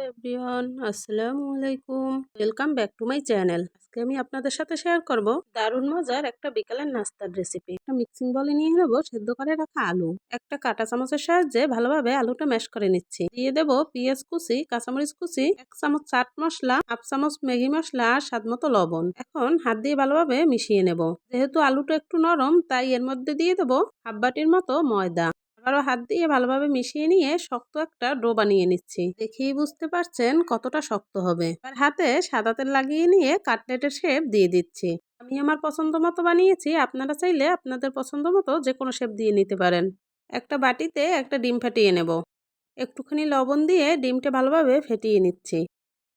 Everyone, আসসালামু আলাইকুম। Welcome back to my channel. আজকে আমি আপনাদের সাথে শেয়ার করব দারুণ মজার একটা বিকালের নাস্তার রেসিপি। একটা মিক্সিং বলে নিয়ে নেব সেদ্ধ করে রাখা আলু। একটা কাঁটা চামচের সাহায্যে ভালোভাবে আলুটা ম্যাশ করে নিচ্ছি। দিয়ে দেব পেঁয়াজ কুচি, কাঁচামরিচ কুচি, 1 চামচ চাট মশলা, 1/2 চামচ ম্যাগি মশলা আর স্বাদ মতো লবণ। এখন হাত দিয়ে ভালোভাবে মিশিয়ে নেব। যেহেতু আলুটা একটু নরম, তাই এর মধ্যে দিয়ে দেব হাফ বাটির মতো ময়দা। আবারও হাত দিয়ে ভালোভাবে মিশিয়ে নিয়ে শক্ত একটা ডো বানিয়ে নিচ্ছি। দেখেই বুঝতে পারছেন কতটা শক্ত হবে। এবার হাতে সাদা তেল লাগিয়ে নিয়ে কাটলেটের শেপ দিয়ে দিচ্ছি। আমি আমার পছন্দ মতো বানিয়েছি, আপনারা চাইলে আপনাদের পছন্দ মতো যে কোনো শেপ দিয়ে নিতে পারেন। একটা বাটিতে একটা ডিম ফাটিয়ে নেব। একটুখানি লবণ দিয়ে ডিমটা ভালোভাবে ফেটিয়ে নিচ্ছি।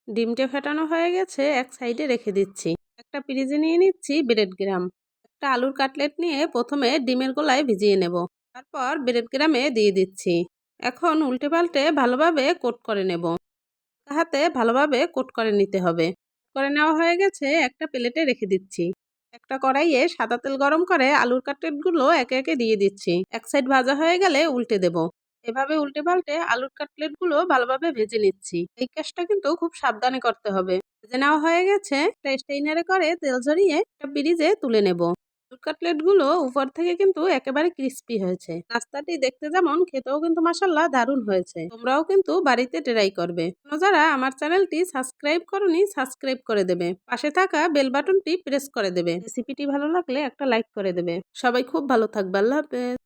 ডিমটা ফেটানো হয়ে গেছে, এক সাইডে রেখে দিচ্ছি। একটা পিরিজে নিয়ে নিচ্ছি ব্রেড গ্রাম। একটা আলুর কাটলেট নিয়ে প্রথমে ডিমের গোলায় ভিজিয়ে নেব। তারপর ব্রেড গ্রামে দিয়ে দিচ্ছি। এখন উল্টে পাল্টে ভালোভাবে কোট করে নেব। হাতে ভালোভাবে কোট করে নিতে হবে। করে নেওয়া হয়ে গেছে, একটা প্লেটে রেখে দিচ্ছি। একটা কড়াইয়ে সাদা তেল গরম করে আলুর কাটলেটগুলো একে একে দিয়ে দিচ্ছি। এক সাইড ভাজা হয়ে গেলে উল্টে দেব। এভাবে উল্টে পাল্টে আলুর কাটলেটগুলো ভালোভাবে ভেজে নিচ্ছি। এই কাজটা কিন্তু খুব সাবধানে করতে হবে। ভেজে নেওয়া হয়ে গেছে, একটা স্টেইনারে করে তেল ঝরিয়ে একটা পিরিজে তুলে নেব। আলুর কাটলেটগুলো উপর থেকে কিন্তু একেবারে ক্রিস্পি হয়েছে। নাস্তাটি দেখতে যেমন, খেতেও কিন্তু মাশাআল্লাহ দারুণ হয়েছে। তোমরাও কিন্তু বাড়িতে ট্রাই করবে। যারা আমার চ্যানেলটি সাবস্ক্রাইব করনি, সাবস্ক্রাইব করে দেবে। পাশে থাকা বেল বাটনটি প্রেস করে দেবে। রেসিপিটি ভালো লাগলে একটা লাইক করে দেবে। সবাই খুব ভালো থাকবে। আল্লাহ হাফেজ।